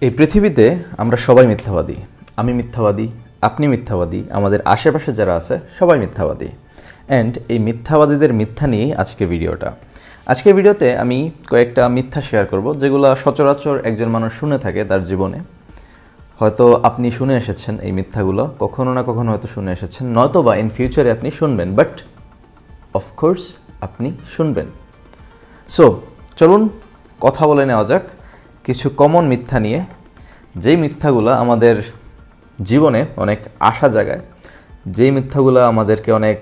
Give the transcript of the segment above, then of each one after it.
এই পৃথিবীতে আমরা সবাই মিথ্যাবাদী। আমি মিথ্যাবাদী, আপনি মিথ্যাবাদী, আমাদের আশেপাশে যারা আছে সবাই মিথ্যাবাদী। অ্যান্ড এই মিথ্যাবাদীদের মিথ্যা নিয়েই আজকের ভিডিওটা। আজকের ভিডিওতে আমি কয়েকটা মিথ্যা শেয়ার করব, যেগুলো সচরাচর একজন মানুষ শুনে থাকে তার জীবনে। হয়তো আপনি শুনে এসেছেন এই মিথ্যাগুলো, কখনো না কখনো হয়তো শুনে এসেছেন, নয়তো বা ইন ফিউচারে আপনি শুনবেন, বাট অফকোর্স আপনি শুনবেন। সো চলুন কথা বলে নেওয়া যাক কিছু কমন মিথ্যা নিয়ে, যেই মিথ্যাগুলো আমাদের জীবনে অনেক আশা জাগায়, যেই মিথ্যাগুলো আমাদেরকে অনেক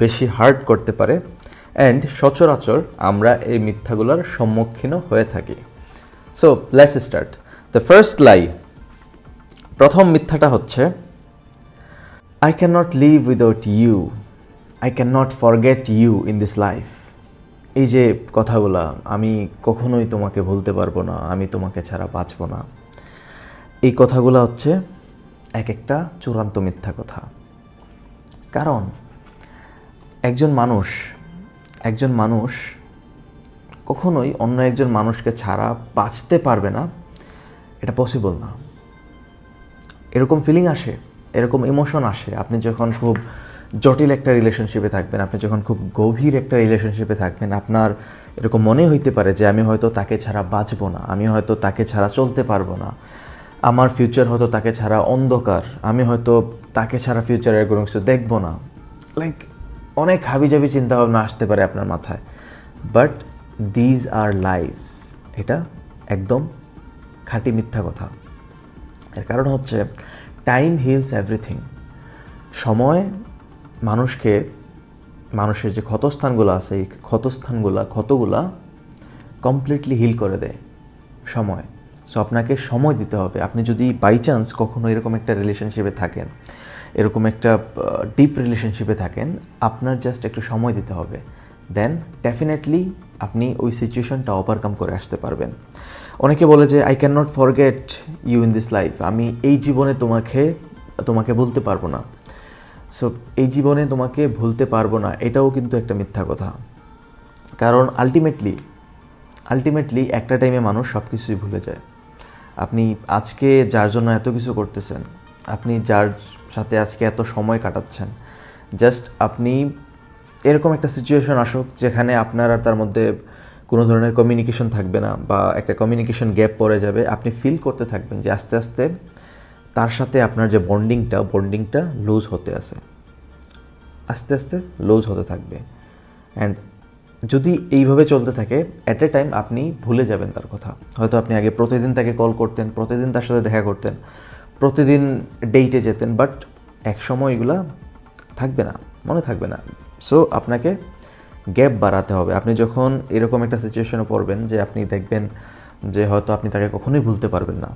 বেশি হার্ট করতে পারে, অ্যান্ড সচরাচর আমরা এই মিথ্যাগুলোর সম্মুখীনও হয়ে থাকি। So let's start. The first lie, প্রথম মিথ্যাটা হচ্ছে, I can not live without you, I can not forget you in this life. এই যে কথাগুলা, আমি কখনোই তোমাকে ভুলতে পারবো না, আমি তোমাকে ছাড়া বাঁচব না, এই কথাগুলো হচ্ছে এক একটা চূড়ান্ত মিথ্যা কথা। কারণ একজন মানুষ কখনোই অন্য একজন মানুষকে ছাড়া বাঁচতে পারবে না, এটা পসিবল না। এরকম ফিলিং আসে, এরকম ইমোশন আসে আপনি যখন খুব জটিল একটা রিলেশনশিপে থাকবেন, আপনি যখন খুব গভীর একটা রিলেশনশিপে থাকবেন, আপনার এরকম মনে হইতে পারে যে আমি হয়তো তাকে ছাড়া বাঁচবো না, আমি হয়তো তাকে ছাড়া চলতে পারবো না, আমার ফিউচার হয়তো তাকে ছাড়া অন্ধকার, আমি হয়তো তাকে ছাড়া ফিউচারের কোনো কিছু দেখবো না। লাইক অনেক হাবিজাবি চিন্তাভাবনা আসতে পারে আপনার মাথায়, বাট দিজ আর লাইজ। এটা একদম খাঁটি মিথ্যা কথা। এর কারণ হচ্ছে টাইম হিলস এভরিথিং। সময় মানুষের যে ক্ষতস্থানগুলো আছে, এই ক্ষতগুলা কমপ্লিটলি হিল করে দেয় সময়। সো আপনাকে সময় দিতে হবে। আপনি যদি বাই চান্স কখনো এরকম একটা রিলেশনশিপে থাকেন, এরকম একটা ডিপ রিলেশনশিপে থাকেন, আপনার জাস্ট একটু সময় দিতে হবে, দেন ডেফিনেটলি আপনি ওই সিচুয়েশনটা ওভারকাম করে আসতে পারবেন। অনেকে বলে যে I can not forget you in this life, আমি এই জীবনে তোমাকে ভুলতে পারবো না। সো এই জীবনে তোমাকে ভুলতে পারবো না, এটাও কিন্তু একটা মিথ্যা কথা। কারণ আলটিমেটলি একটা টাইমে মানুষ সব কিছুই ভুলে যায়। আপনি আজকে যার জন্য এত কিছু করতেছেন, আপনি যার সাথে আজকে এত সময় কাটাচ্ছেন, জাস্ট আপনি এরকম একটা সিচুয়েশন আসুক যেখানে আপনার আর তার মধ্যে কোনো ধরনের কমিউনিকেশন থাকবে না, বা একটা কমিউনিকেশন গ্যাপ পড়ে যাবে, আপনি ফিল করতে থাকবেন যে আস্তে আস্তে তার সাথে আপনার যে বন্ডিংটা লুজ হতে আছে, আস্তে আস্তে লুজ হতে থাকবে। অ্যান্ড যদি এইভাবে চলতে থাকে, অ্যাট এ টাইম আপনি ভুলে যাবেন তার কথা। হয়তো আপনি আগে প্রতিদিন তাকে কল করতেন, প্রতিদিন তার সাথে দেখা করতেন, প্রতিদিন ডেইটে যেতেন, বাট এক সময় এগুলা থাকবে না, মনে থাকবে না। সো আপনাকে গ্যাপ বাড়াতে হবে। আপনি যখন এরকম একটা সিচুয়েশনে পড়বেন যে আপনি দেখবেন যে হয়তো আপনি তাকে কখনোই ভুলতে পারবেন না,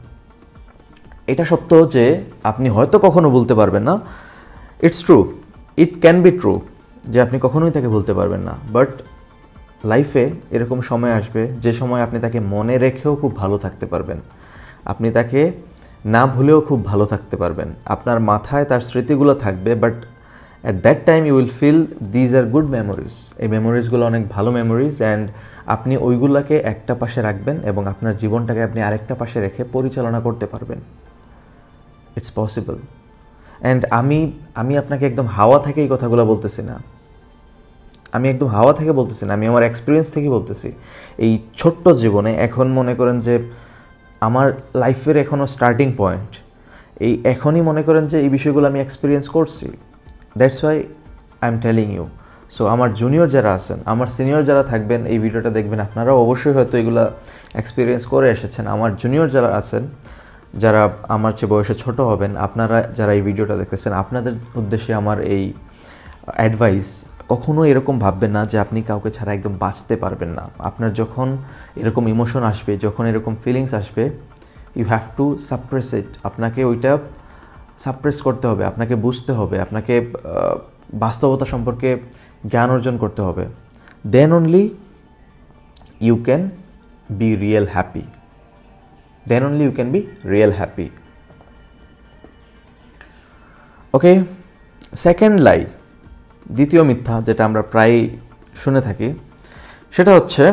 এটা সত্য যে আপনি হয়তো কখনো ভুলতে পারবেন না, it's true, it can be true যে আপনি কখনোই তাকে ভুলতে পারবেন না। বাট লাইফে এরকম সময় আসবে যে সময় আপনি তাকে মনে রেখেও খুব ভালো থাকতে পারবেন, আপনি তাকে না ভুলেও খুব ভালো থাকতে পারবেন। আপনার মাথায় তার স্মৃতিগুলো থাকবে, but at that time you will feel these are good memories. এই মেমোরিজগুলো অনেক ভালো মেমোরিজ, অ্যান্ড আপনি ওইগুলোকে একটা পাশে রাখবেন এবং আপনার জীবনটাকে আপনি আরেকটা পাশে রেখে পরিচালনা করতে পারবেন। It's possible. অ্যান্ড আমি আপনাকে একদম হাওয়া থেকে এই কথাগুলো বলতেছি না, আমি আমার এক্সপিরিয়েন্স থেকে বলতেছি। এই ছোট্ট জীবনে এখন মনে করেন যে আমার লাইফের এখনও স্টার্টিং পয়েন্ট, এখনই মনে করেন যে এই বিষয়গুলো আমি এক্সপিরিয়েন্স করছি। That's why I am telling you. So আমার জুনিয়র যারা আছেন, আমার সিনিয়র যারা থাকবেন, এই ভিডিওটা দেখবেন, আপনারাও অবশ্যই হয়তো এগুলো এক্সপিরিয়েন্স করে এসেছেন। আমার জুনিয়র যারা আছেন, যারা আমার চেয়ে বয়সে ছোট হবেন, আপনারা যারা এই ভিডিওটা দেখতেছেন, আপনাদের উদ্দেশ্যে আমার এই অ্যাডভাইস, কখনো এরকম ভাববেন না যে আপনি কাউকে ছাড়া একদম বাঁচতে পারবেন না। আপনার যখন এরকম ইমোশন আসবে, যখন এরকম ফিলিংস আসবে, ইউ হ্যাভ টু সাপ্রেস ইট। আপনাকে ওইটা সাপ্রেস করতে হবে, আপনাকে বুঝতে হবে, আপনাকে বাস্তবতা সম্পর্কে জ্ঞান অর্জন করতে হবে। Then only you can be real happy. Okay, second lie, দ্বিতীয় মিথ্যা যেটা আমরা প্রায় শুনে থাকি, সেটা হচ্ছে,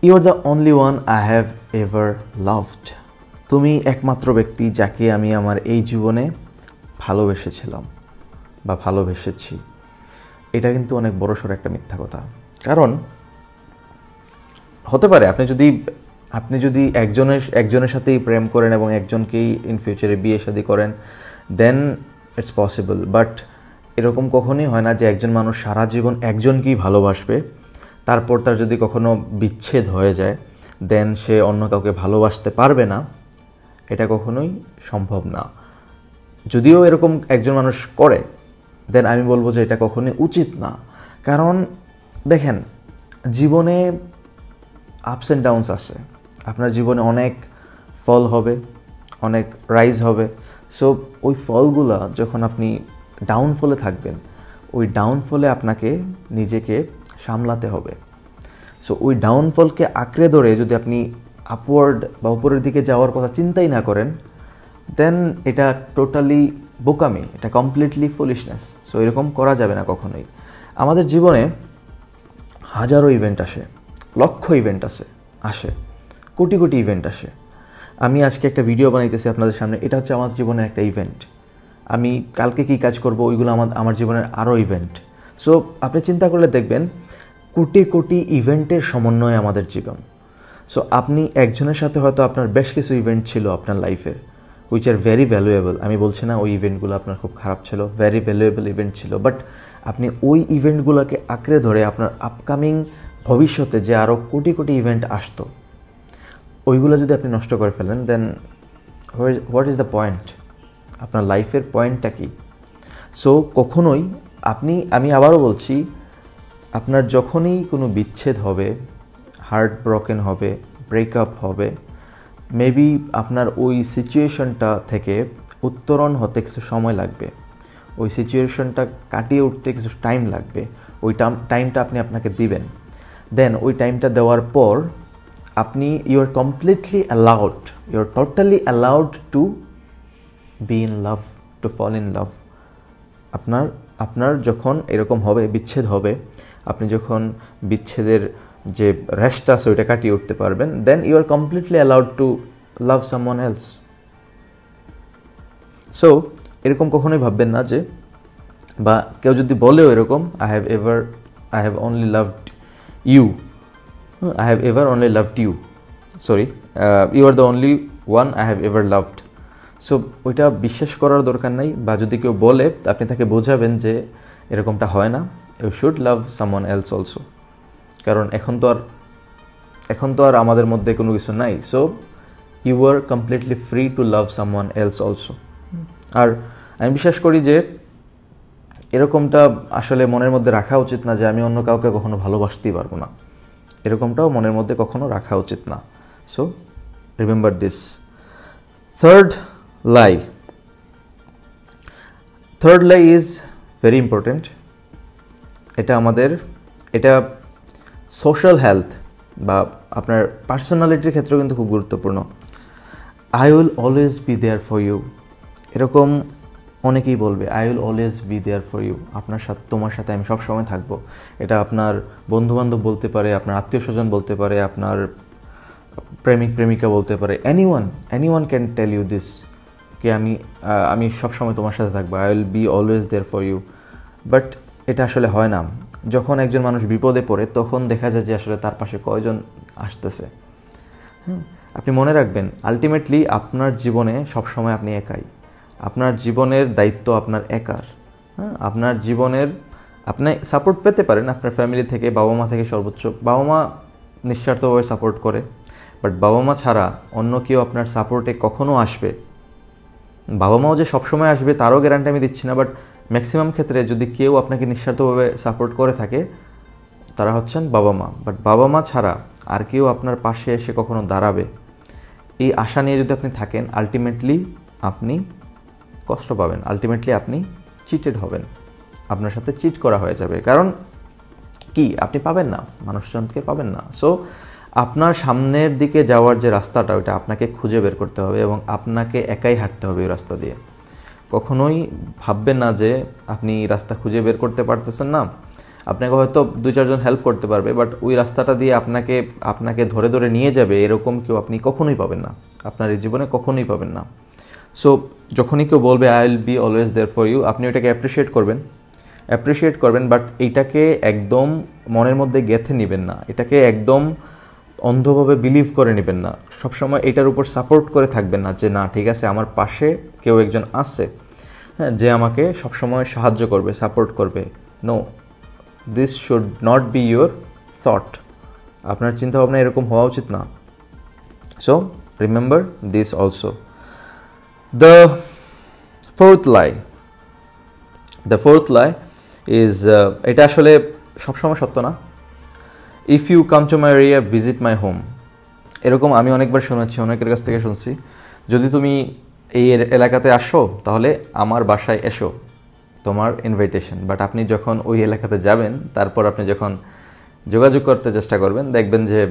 you are the only one I have ever loved. তুমি একমাত্র ব্যক্তি যাকে আমি আমার এই জীবনে ভালোবেসেছিলাম বা ভালোবেসেছি, এটা কিন্তু অনেক বড়সড় একটা মিথ্যা কথা। কারণ হতে পারে আপনি যদি একজনের সাথেই প্রেম করেন এবং একজনকেই ইন ফিউচারে বিয়ে শাদী করেন, দেন ইটস পসিবল। বাট এরকম কখনোই হয় না যে একজন মানুষ সারা জীবন একজনকেই ভালোবাসবে, তারপর তার যদি কখনো বিচ্ছেদ হয়ে যায় দেন সে অন্য কাউকে ভালোবাসতে পারবে না। এটা কখনোই সম্ভব না। যদিও এরকম একজন মানুষ করে, দেন আমি বলবো যে এটা কখনোই উচিত না। কারণ দেখেন, জীবনে আপস অ্যান্ড ডাউনস আছে। আপনার জীবনে অনেক ফল হবে, অনেক রাইজ হবে। সো ওই ফলগুলা যখন আপনি ডাউনফলে থাকবেন, ওই ডাউনফলে আপনাকে নিজেকে সামলাতে হবে। সো ওই ডাউনফলকে আঁকড়ে ধরে যদি আপনি আপওয়ার্ড বা উপরের দিকে যাওয়ার কথা চিন্তাই না করেন, দেন এটা টোটালি বোকামি, এটা কমপ্লিটলি ফুলিশনেস। সো এরকম করা যাবে না কখনোই। আমাদের জীবনে হাজারো ইভেন্ট আসে, লক্ষ ইভেন্ট আসে, কোটি কোটি ইভেন্ট আসে। আমি আজকে একটা ভিডিও বানাইতেছি আপনাদের সামনে, এটা হচ্ছে আমার জীবনের একটা ইভেন্ট। আমি কালকে কী কাজ করব, ওইগুলো আমার জীবনের আরও ইভেন্ট। সো আপনি চিন্তা করলে দেখবেন কোটি কোটি ইভেন্টের সমন্বয়ে আমাদের জীবন। সো আপনি একজনের সাথে হয়তো আপনার বেশ কিছু ইভেন্ট ছিল আপনার লাইফের, উইচ আর ভেরি ভ্যালুয়েবল। আমি বলছি না ওই ইভেন্টগুলো আপনার খুব খারাপ ছিল, ভেরি ভ্যালুয়েবল ইভেন্ট ছিল। বাট আপনি ওই ইভেন্টগুলোকে আঁকড়ে ধরে আপনার আপকামিং ভবিষ্যতে যে আরও কোটি কোটি ইভেন্ট আসতো, ওইগুলো যদি আপনি নষ্ট করে ফেলেন, দেন হোয়াট ইজ দ্য পয়েন্ট? আপনার লাইফের পয়েন্টটা কী? সো কখনোই আমি আবারও বলছি, আপনার যখনই কোনো বিচ্ছেদ হবে, হার্ট ব্রোকেন হবে, ব্রেকআপ হবে, মেবি আপনার ওই সিচুয়েশনটা থেকে উত্তরণ হতে কিছু সময় লাগবে, ওই সিচুয়েশনটা কাটিয়ে উঠতে কিছু টাইম লাগবে। ওই টাইমটা আপনি আপনাকে দিবেন। দেন ওই টাইমটা দেওয়ার পর আপনি you are totally allowed to be in love, to fall in love. আপনার যখন এরকম হবে, বিচ্ছেদ হবে, আপনি যখন বিচ্ছেদের যে রেস্টটা আছে ওইটা কাটিয়ে উঠতে পারবেন, then you are completely allowed to love someone else. So এরকম কখনোই ভাববেন না যে, বা কেউ যদি বলেও এরকম, I have only loved you, sorry, you are the only one I have ever loved. So ওইটা বিশ্বাস করার দরকার নাই। বা যদি কেউ বলে, আপনি তাকে বোঝাবেন যে এরকমটা হয় না, you should love someone else also. কারণ এখন তো আর আমাদের মধ্যে কোনো কিছু নাই। So you are completely free to love someone else also. আর আমি বিশ্বাস করি যে এরকমটা আসলে মনের মধ্যে রাখা উচিত না যে আমি অন্য কাউকে কখনো ভালোবাসতেই পারবো না, এরকমটাও মনের মধ্যে কখনো রাখা উচিত না। So remember this. Third lie is very important. এটা সোশ্যাল হেলথ বা আপনার পার্সোনালিটির ক্ষেত্রেও কিন্তু খুব গুরুত্বপূর্ণ। I will always be there for you, এরকম অনেকেই বলবে, I will always be there for you, তোমার সাথে আমি সবসময় থাকবো। এটা আপনার বন্ধুবান্ধব বলতে পারে, আপনার আত্মীয় স্বজন বলতে পারে, আপনার প্রেমিকা বলতে পারে, anyone can tell you this, কি আমি সবসময় তোমার সাথে থাকবো, I will be always there for you. But এটা আসলে হয় না। যখন একজন মানুষ বিপদে পড়ে, তখন দেখা যায় যে আসলে তার পাশে কয়জন আসতেছে। আপনি মনে রাখবেন, আলটিমেটলি আপনার জীবনে সবসময় আপনি একাই। আপনার জীবনের দায়িত্ব আপনার একার। আপনি সাপোর্ট পেতে পারেন আপনার ফ্যামিলি থেকে, বাবা মা থেকে সর্বোচ্চ। বাবা মা নিঃস্বার্থভাবে সাপোর্ট করে, বাট বাবা মা ছাড়া অন্য কেউ আপনার সাপোর্টে কখনো আসবে? বাবা মাও যে সবসময় আসবে তারও গ্যারান্টি আমি দিচ্ছি না, বাট ম্যাক্সিমাম ক্ষেত্রে যদি কেউ আপনাকে নিঃস্বার্থভাবে সাপোর্ট করে থাকে, তারা হচ্ছেন বাবা মা। বাট বাবা মা ছাড়া আর কেউ আপনার পাশে এসে কখনো দাঁড়াবে, এই আশা নিয়ে যদি আপনি থাকেন, আলটিমেটলি আপনি কষ্ট পাবেন, আলটিমেটলি আপনি চিটেড হবেন, আপনার সাথে চিট করা হয়ে যাবে। কারণ কি, আপনি পাবেন না, মানুষজনকে পাবেন না। সো আপনার সামনের দিকে যাওয়ার যে রাস্তাটা, ওইটা আপনাকে খুঁজে বের করতে হবে এবং আপনাকে একাই হাঁটতে হবে ওই রাস্তা দিয়ে। কখনোই ভাববেন না যে আপনি রাস্তা খুঁজে বের করতে পারতেছেন না। আপনাকে হয়তো 2-4 জন হেল্প করতে পারবে, বাট ওই রাস্তাটা দিয়ে আপনাকে ধরে ধরে নিয়ে যাবে এরকম কেউ আপনি কখনোই পাবেন না। আপনার এই জীবনে কখনোই পাবেন না। সো যখনই কেউ বলবে I will be always there for you, আপনি ওইটাকে অ্যাপ্রিসিয়েট করবেন, বাট এইটাকে একদম মনের মধ্যে গেঁথে নেবেন না, এটাকে একদম অন্ধভাবে বিলিভ করে নেবেন না, সবসময় এটার উপর সাপোর্ট করে থাকবেন না যে না ঠিক আছে আমার পাশে কেউ একজন আছে, হ্যাঁ, যে আমাকে সবসময় সাহায্য করবে, সাপোর্ট করবে। No, this should not be your thought. আপনার চিন্তাভাবনা এরকম হওয়া উচিত না। So remember this also. The fourth lie is, এটা আসলে সবসময় সত্য না। If you come to my area visit my home, এরকম আমি অনেকবার শুনেছি, অনেকের কাছ থেকে শুনছি, যদি তুমি এই এলাকাতে আসো তাহলে আমার বাসায় এসো, তোমার ইনভাইটেশন। বাট আপনি যখন ওই এলাকাতে যাবেন, তারপর আপনি যখন যোগাযোগ করতে চেষ্টা করবেন, দেখবেন যে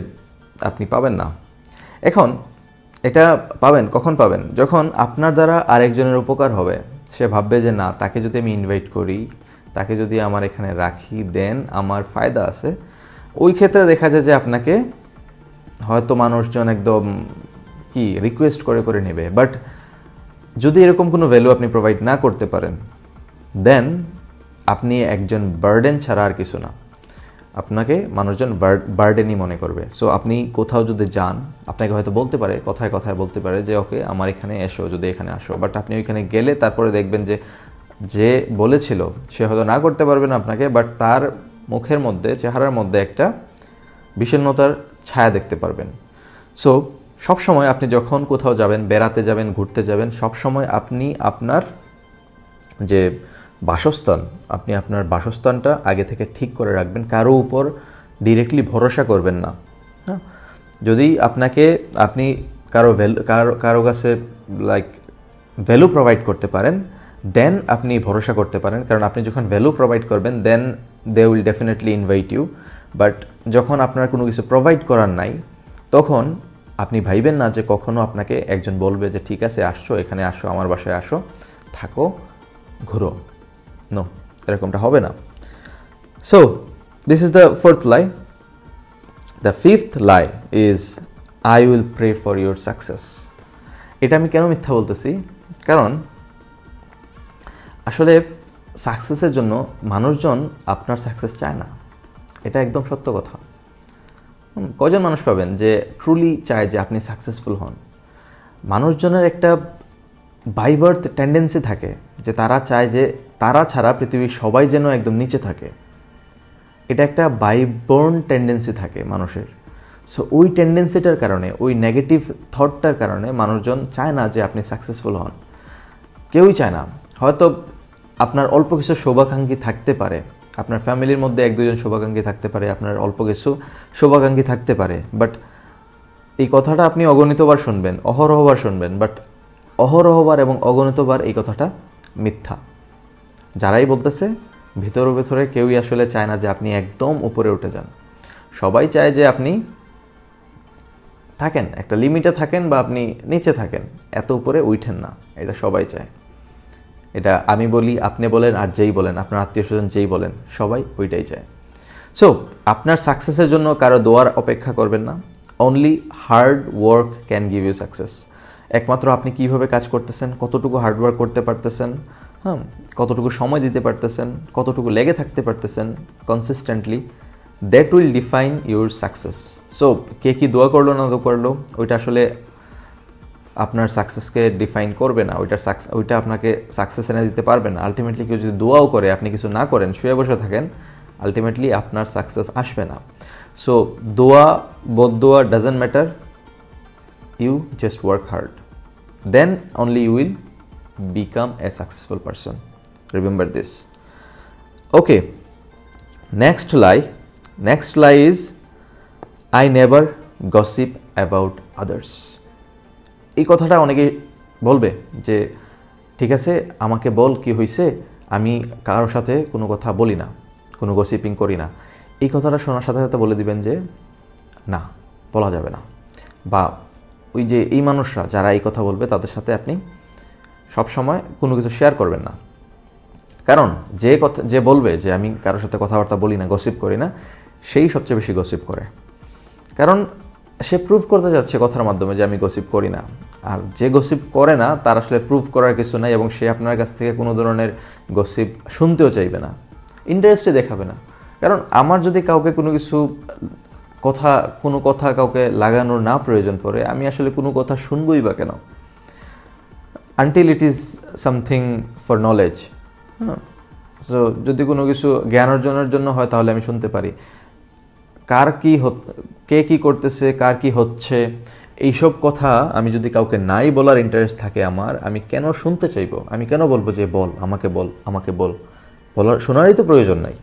আপনি পাবেন না। এখন এটা পাবেন কখন পাবেন? যখন আপনার দ্বারা আরেকজনের উপকার হবে, সে ভাববে যে না, তাকে যদি আমি ইনভাইট করি, তাকে যদি আমার এখানে রাখি, দেন আমার ফায়দা আছে। ওই ক্ষেত্রে দেখা যায় যে আপনাকে হয়তো মানুষজন একদম কি রিকোয়েস্ট করে নেবে। বাট যদি এরকম কোনো ভ্যালু আপনি প্রোভাইড না করতে পারেন, দেন আপনি একজন বার্ডেন ছাড়া আর কিছু না। আপনাকে মানুষজন বার্ডেনই মনে করবে। সো আপনি কোথাও যদি যান, আপনাকে হয়তো বলতে পারে, কথায় কথায় বলতে পারে যে ওকে আমার এখানে এসো, যদি এখানে আসো। বাট আপনি ওইখানে গেলে তারপরে দেখবেন যে যে বলেছিল সে হয়তো না করতে পারবে না আপনাকে, বাট তার মুখের মধ্যে, চেহারার মধ্যে একটা বিষণ্ণতার ছায়া দেখতে পারবেন। সো সবসময় আপনি যখন কোথাও যাবেন, বেড়াতে যাবেন, ঘুরতে যাবেন, সবসময় আপনি আপনার যে বাসস্থান, আপনি আপনার বাসস্থানটা আগে থেকে ঠিক করে রাখবেন। কারো উপর ডিরেক্টলি ভরসা করবেন না। হ্যাঁ, যদি আপনি কারো কাছে লাইক ভ্যালু প্রোভাইড করতে পারেন, দেন আপনি ভরসা করতে পারেন। কারণ আপনি যখন ভ্যালু প্রোভাইড করবেন, then they will definitely invite you. But যখন আপনার কোনো কিছু প্রোভাইড করার নাই, তখন আপনি ভাইবেন না যে কখনো আপনাকে একজন বলবে যে ঠিক আছে আসছো, এখানে আসো, আমার বাসায় আসো, থাকো, ঘুরো। নো, এরকমটা হবে না। So this is the fourth lie. The fifth lie is I will pray for your success. এটা আমি কেন মিথ্যা বলতেছি? কারণ আসলে সাকসেসের জন্য মানুষজন আপনার সাকসেস চায় না, এটা একদম সত্য কথা। কয়জন মানুষ পাবেন যে ট্রুলি চায় যে আপনি সাকসেসফুল হন? মানুষজনের একটা বাই বার্থ টেন্ডেন্সি থাকে যে তারা চায় যে তারা ছাড়া পৃথিবীর সবাই যেন একদম নিচে থাকে। এটা একটা বাই বর্ন টেন্ডেন্সি থাকে মানুষের। সো ওই টেন্ডেন্সিটার কারণে, ওই নেগেটিভ থটটার কারণে মানুষজন চায় না যে আপনি সাকসেসফুল হন। কেউই চায় না। হয়তো আপনার অল্প কিছু শুভাকাঙ্ক্ষী থাকতে পারে, আপনার ফ্যামিলির মধ্যে এক দুজন শুভাকাঙ্ক্ষী থাকতে পারে, আপনার অল্প কিছু শুভাকাঙ্ক্ষী থাকতে পারে, বাট এই কথাটা আপনি অগণিতবার শুনবেন, অহরহবার শুনবেন, বাট অহরহবার এবং অগণিতবার এই কথাটা মিথ্যা। যারাই বলতেছে, ভিতরে ভিতরে কেউই আসলে চায় না যে আপনি একদম উপরে উঠে যান। সবাই চায় যে আপনি থাকেন, একটা লিমিটে থাকেন, বা আপনি নিচে থাকেন, এত উপরে উঠেন না। এটা সবাই চায়। এটা আমি বলি, আপনি বলেন, আর যেই বলেন, আপনার আত্মীয় স্বজন যেই বলেন, সবাই ওইটাই চায়। সো আপনার সাকসেসের জন্য কারো দোয়ার অপেক্ষা করবেন না। Only hard work can give you success. একমাত্র আপনি কীভাবে কাজ করতেছেন, কতটুকু হার্ড ওয়ার্ক করতে পারতেছেন, হ্যাঁ, কতটুকু সময় দিতে পারতেছেন, কতটুকু লেগে থাকতে পারতেছেন consistently, that will define your success. So কে কী দোয়া করলো না দোয়া করলো, ওইটা আসলে আপনার সাকসেসকে ডিফাইন করবে না। ওইটা আপনাকে সাকসেস এনে দিতে পারবে না। আলটিমেটলি কেউ যদি দোয়াও করে, আপনি কিছু না করেন, শুয়ে বসে থাকেন, আলটিমেটলি আপনার সাকসেস আসবে না। সো দোয়া, বদদোয়া doesn't matter, you just work hard, then only you will become a successful person. Remember this. Okay, next lie is I never gossip about others. এই কথাটা অনেকে বলবে যে ঠিক আছে, আমাকে বল কি হয়েছে, আমি কারোর সাথে কোনো কথা বলি না, কোনো গসিপিং করি না। এই কথাটা শোনার সাথে সাথে বলে দিবেন যে না, বলা যাবে না। বা ওই যে এই মানুষরা যারা এই কথা বলবে, তাদের সাথে আপনি সবসময় কোনো কিছু শেয়ার করবেন না। কারণ যে বলবে যে আমি কারোর সাথে কথাবার্তা বলি না, গসিপ করি না, সেই সবচেয়ে বেশি গসিপ করে। কারণ সে প্রুভ করতে যাচ্ছে কথার মাধ্যমে যে আমি গসিপ করি না। আর যে গসিপ করে না তার আসলে প্রুভ করার কিছু নাই, এবং সে আপনার কাছ থেকে কোনো ধরনের গসিপ শুনতেও চাইবে না, ইন্টারেস্টই দেখাবে না। কারণ আমার যদি কাউকে কোনো কথা কাউকে লাগানোর না প্রয়োজন পড়ে, আমি আসলে কোনো কথা শুনবই বা কেন, until it is something for knowledge. হ্যাঁ, সো যদি কোনো কিছু জ্ঞান অর্জনের জন্য হয় তাহলে আমি শুনতে পারি। কে কি করতেছে, কার কি হচ্ছে, এইসব কথা আমি যদি কাউকে নাই বলার ইন্টারেস্ট থাকে আমার, আমি কেন শুনতে চাইবো? আমি কেন বলবো যে বল, আমাকে বল? শোনারই তো প্রয়োজন নাই।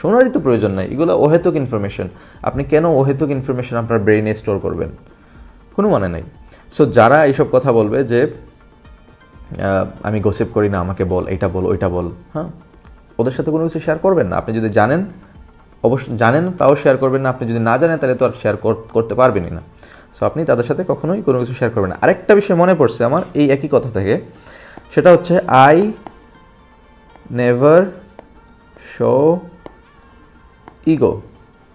শোনারই তো প্রয়োজন নাই, এগুলো অহেতুক ইনফরমেশন। আপনি কেন অহেতুক ইনফরমেশন আপনার ব্রেইনে স্টোর করবেন? কোনো মানে নাই। সো যারা এইসব কথা বলবে যে আমি গসিপ করি না, আমাকে বল, এইটা বল, ওইটা বল, হ্যাঁ, ওদের সাথে কোনো কিছু শেয়ার করবেন না। আপনি যদি অবশ্যই জানেন তাও শেয়ার করবেন না, আপনি যদি না জানেন তাহলে তো আর শেয়ার করতে পারবেনই না। সো আপনি তাদের সাথে কখনোই কোনো কিছু শেয়ার করবেন না। আরেকটা বিষয় মনে পড়ছে আমার এই একই কথা থেকে, সেটা হচ্ছে I never show ego,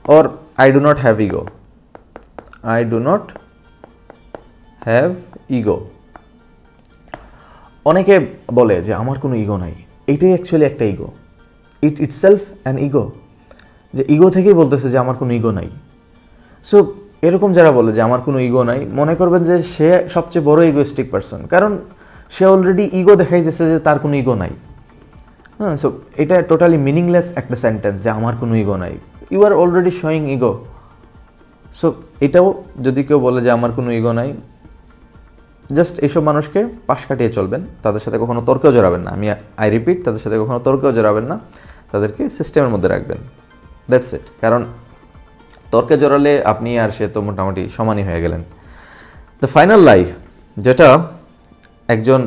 or I do not have ego. I do not have ego. অনেকে বলে যে আমার কোনো ইগো নাই, এইটাই অ্যাকচুয়ালি একটা ইগো, ইটসেলফ অ্যান ইগো। যে ইগো থেকেই বলতেছে যে আমার কোনো ইগো নাই। সো এরকম যারা বলে যে আমার কোনো ইগো নাই, মনে করবেন যে সে সবচেয়ে বড় ইগোইস্টিক পারসন, কারণ সে অলরেডি ইগো দেখাইতেছে যে তার কোনো ইগো নাই। হ্যাঁ, সো এটা টোটালি মিনিংলেস একটা সেন্টেন্স যে আমার কোনো ইগো নাই। You are already showing ego. So এটাও যদি কেউ বলে যে আমার কোনো ইগো নাই, জাস্ট এইসব মানুষকে পাশ কাটিয়ে চলবেন, তাদের সাথে কখনো তর্কেও জড়াবেন না। আই রিপিট, তাদের সাথে কখনো তর্কেও জড়াবেন না, তাদেরকে সিস্টেমের মধ্যে রাখবেন। That's it. কারণ তর্কে জড়ালে আপনি আর সে তো মোটামুটি সমানই হয়ে গেলেন। দ্য ফাইনাল লাই, যেটা একজন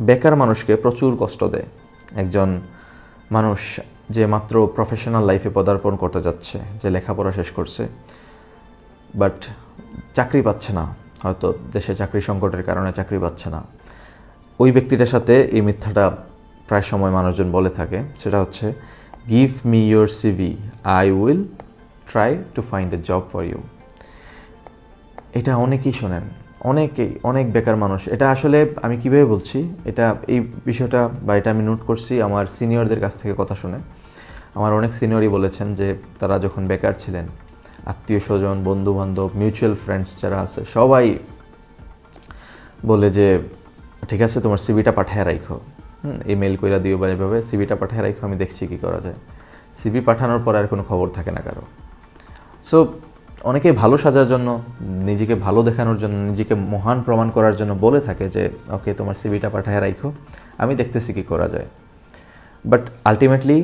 বেকার মানুষকে প্রচুর কষ্ট দেয়, একজন মানুষ যে মাত্র প্রফেশনাল লাইফে পদার্পণ করতে যাচ্ছে, যে লেখাপড়া শেষ করছে বাট চাকরি পাচ্ছে না, হয়তো দেশে চাকরি সংকটের কারণে চাকরি পাচ্ছে না, ওই ব্যক্তিটার সাথে এই মিথ্যাটা প্রায় সময় মানুষজন বলে থাকে। সেটা হচ্ছে give me your CV, I will try to find a job for you. এটা অনেকেই শোনেন, অনেক বেকার মানুষ। এটা আসলে আমি কীভাবে বলছি, এই বিষয়টা বা এটা আমি নোট করছি আমার সিনিয়রদের কাছ থেকে কথা শুনে। আমার অনেক সিনিয়রই বলেছেন যে তারা যখন বেকার ছিলেন, আত্মীয় স্বজন, বন্ধুবান্ধব, মিউচুয়াল ফ্রেন্ডস যারা আছে সবাই বলে যে ঠিক আছে তোমার সিভিটা পাঠায় রাখো, ইমেল কইরা দিও বা এভাবে সিভিটা পাঠায় রাখো, আমি দেখছি কী করা যায়। সিভি পাঠানোর পর আর কোনো খবর থাকে না কারো। সো অনেকেই ভালো সাজার জন্য, নিজেকে ভালো দেখানোর জন্য, নিজেকে মহান প্রমাণ করার জন্য বলে থাকে যে ওকে তোমার সিভিটা পাঠায় রাখো, আমি দেখতেছি কী করা যায়। বাট আলটিমেটলি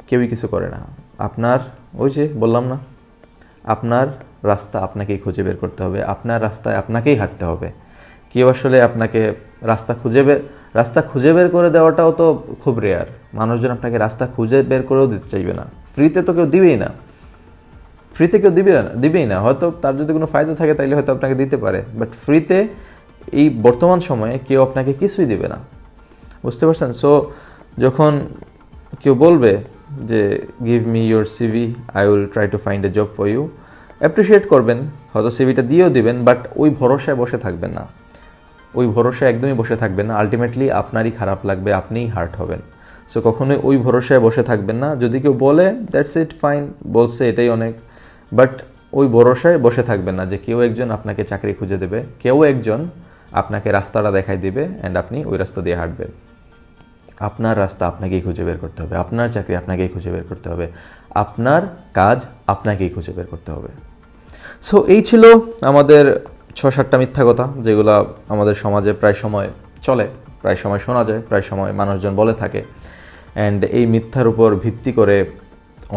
কেউই কিছু করে না। আপনার ওই যে বললাম না, আপনার রাস্তা আপনাকেই খুঁজে বের করতে হবে, আপনার রাস্তায় আপনাকেই হাঁটতে হবে। কেউ আসলে আপনাকে রাস্তা খুঁজে বের করে দেওয়াটাও তো খুব রেয়ার। মানুষজন আপনাকে রাস্তা খুঁজে বের করেও দিতে চাইবে না, ফ্রিতে তো কেউ দিবেই না, দিবেই না। হয়তো তার যদি কোনো ফায়দা থাকে তাইলে হয়তো আপনাকে দিতে পারে, বাট ফ্রিতে এই বর্তমান সময়ে কেউ আপনাকে কিছুই দিবে না, বুঝতে পারছেন? সো যখন কেউ বলবে যে give me your CV, I will try to find a job for you, appreciate করবেন, হয়তো সিভিটা দিয়েও দিবেন, বাট ওই ভরসায় বসে থাকবেন না, ওই ভরসায় একদমই বসে থাকবেন না। আলটিমেটলি আপনারই খারাপ লাগবে, আপনিই হার্ট হবেন। সো কখনোই ওই ভরসায় বসে থাকবেন না। যদি কেউ বলে দ্যাটস ইট, ফাইন, বলছে এটাই অনেক, বাট ওই ভরসায় বসে থাকবেন না যে কেউ একজন আপনাকে চাকরি খুঁজে দেবে, কেউ একজন আপনাকে রাস্তাটা দেখাই দিবে অ্যান্ড আপনি ওই রাস্তা দিয়ে হাঁটবেন। আপনার রাস্তা আপনাকেই খুঁজে বের করতে হবে, আপনার চাকরি আপনাকেই খুঁজে বের করতে হবে, আপনার কাজ আপনাকেই খুঁজে বের করতে হবে। সো এই ছিল আমাদের 6-7টা মিথ্যা কথা, যেগুলো আমাদের সমাজে প্রায় সময় চলে, প্রায় সময় শোনা যায়, প্রায় সময় মানুষজন বলে থাকে। অ্যান্ড এই মিথ্যার উপর ভিত্তি করে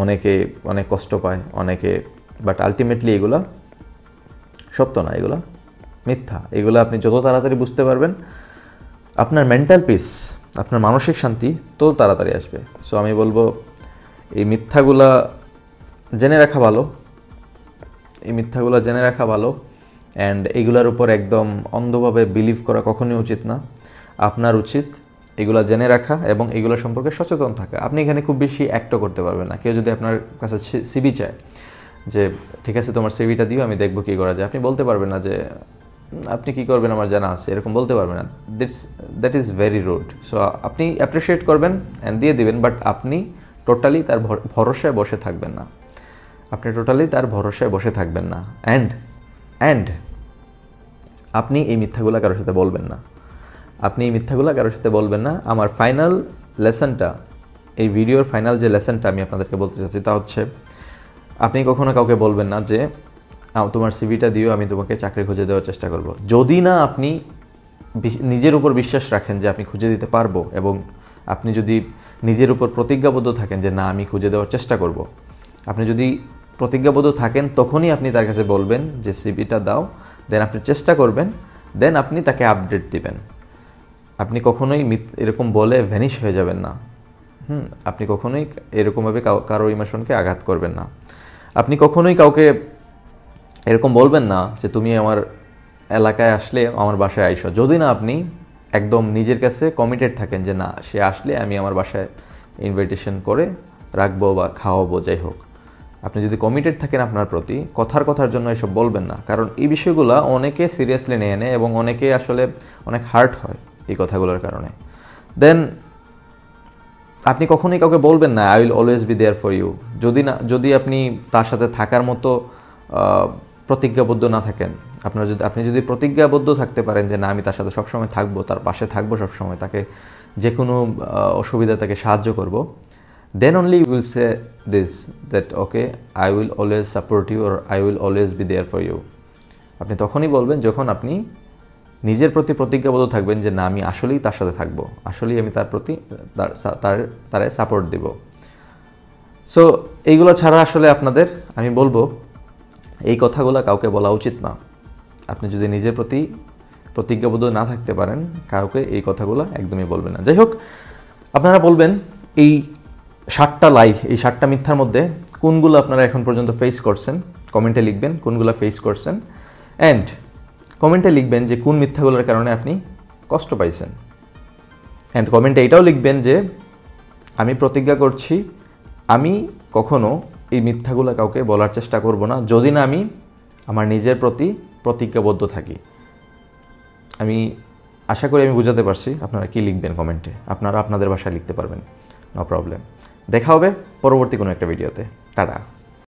অনেকে অনেক কষ্ট পায়, বাট আলটিমেটলি এগুলো সত্য না, এগুলো মিথ্যা। এগুলো আপনি যত তাড়াতাড়ি বুঝতে পারবেন, আপনার মেন্টাল পিস, আপনার মানসিক শান্তি তত তাড়াতাড়ি আসবে। সো আমি বলবো এই মিথ্যাগুলা জেনে রাখা ভালো, অ্যান্ড এইগুলোর উপর একদম অন্ধভাবে বিলিভ করা কখনোই উচিত না। আপনার উচিত এগুলো জেনে রাখা এবং এগুলো সম্পর্কে সচেতন থাকা। আপনি এখানে খুব বেশি অ্যাক্টও করতে পারবেন না। কেউ যদি আপনার কাছে সিভি চায়, যে ঠিক আছে তোমার সিভিটা দিও, আমি দেখবো কী করা যায়। আপনি বলতে পারবেন না যে আপনি কী করবেন আমার জানা আছে, এরকম বলতে পারবেন না। That is very rude. So আপনি অ্যাপ্রিসিয়েট করবেন অ্যান্ড দিয়ে দিবেন, বাট আপনি টোটালি তার ভরসায় বসে থাকবেন না। আপনি টোটালি তার ভরসায় বসে থাকবেন না। অ্যান্ড আপনি এই মিথ্যাগুলো কারোর সাথে বলবেন না। আপনি এই মিথ্যাগুলো কারোর সাথে বলবেন না। আমার ফাইনাল লেসনটা, এই ভিডিওর ফাইনাল যে লেসনটা আমি আপনাদেরকে বলতে চাচ্ছি তা হচ্ছে, আপনি কখনো কাউকে বলবেন না যে তোমার সিভিটা দিও, আমি তোমাকে চাকরি খুঁজে দেওয়ার চেষ্টা করব। যদি না আপনি নিজের উপর বিশ্বাস রাখেন যে আপনি খুঁজে দিতে পারবো, এবং আপনি যদি নিজের উপর প্রতিজ্ঞাবদ্ধ থাকেন যে না আমি খুঁজে দেওয়ার চেষ্টা করব, আপনি যদি প্রতিজ্ঞাবদ্ধ থাকেন তখনই আপনি তার কাছে বলবেন যে সিভিটা দাও, দেন আপনি চেষ্টা করবেন, দেন আপনি তাকে আপডেট দিবেন। আপনি কখনোই এরকম বলে ভ্যানিশ হয়ে যাবেন না। আপনি কখনোই এরকমভাবে কারো ইমোশনকে আঘাত করবেন না। আপনি কখনোই কাউকে এরকম বলবেন না যে তুমি আমার এলাকায় আসলে আমার বাসায় আইসো, যদি না আপনি একদম নিজের কাছে কমিটেড থাকেন যে না সে আসলে আমি আমার বাসায় ইনভাইটেশন করে রাখবো বা খাওয়াবো, যাই হোক। আপনি যদি কমিটেড থাকেন আপনার প্রতি, কথার জন্য এসব বলবেন না, কারণ এই বিষয়গুলো অনেকে সিরিয়াসলি নিয়ে নেয় এবং অনেকে আসলে অনেক হার্ট হয় এই কথাগুলোর কারণে। দেন আপনি কখনোই কাউকে বলবেন না I will always be there for you, যদি আপনি তার সাথে থাকার মতো প্রতিজ্ঞাবদ্ধ না থাকেন। আপনি যদি প্রতিজ্ঞাবদ্ধ থাকতে পারেন যে না আমি তার সাথে সবসময় থাকবো, তার পাশে থাকবো সবসময়, তাকে যে কোনো অসুবিধা তাকে সাহায্য করব, then only you will say this that okay I will always support you or I will always be there for you. আপনি তখনই বলবেন যখন আপনি নিজের প্রতি প্রতিজ্ঞাবদ্ধ থাকবেন যে না আমি আসলেই তার সাথে থাকবো, আসলেই আমি তার প্রতি তারে সাপোর্ট দেব। সো এইগুলো ছাড়া আসলে আপনাদের আমি বলবো এই কথাগুলো কাউকে বলা উচিত না। আপনি যদি নিজের প্রতি প্রতিজ্ঞাবদ্ধ না থাকতে পারেন, কাউকে এই কথাগুলো একদমই বলবেন না। যাই হোক, আপনারা বলবেন এই 7টা লাই, এই 7টা মিথ্যার মধ্যে কোনগুলো আপনারা এখন পর্যন্ত ফেস করছেন, কমেন্টে লিখবেন কোনগুলো ফেস করছেন, অ্যান্ড কমেন্টে লিখবেন যে কোন মিথ্যাগুলোর কারণে আপনি কষ্ট পাইছেন, অ্যান্ড কমেন্টে এটাও লিখবেন যে আমি প্রতিজ্ঞা করছি আমি কখনো এই মিথ্যাগুলো কাউকে বলার চেষ্টা করব না, যদি না আমি আমার নিজের প্রতি প্রতিজ্ঞাবদ্ধ থাকি। আমি আশা করি আমি বুঝাতে পারছি। আপনারা কি লিখবেন কমেন্টে, আপনারা আপনাদের ভাষায় লিখতে পারবেন, নো প্রবলেম। দেখা হবে পরবর্তী কোনো একটা ভিডিওতে। টাটা।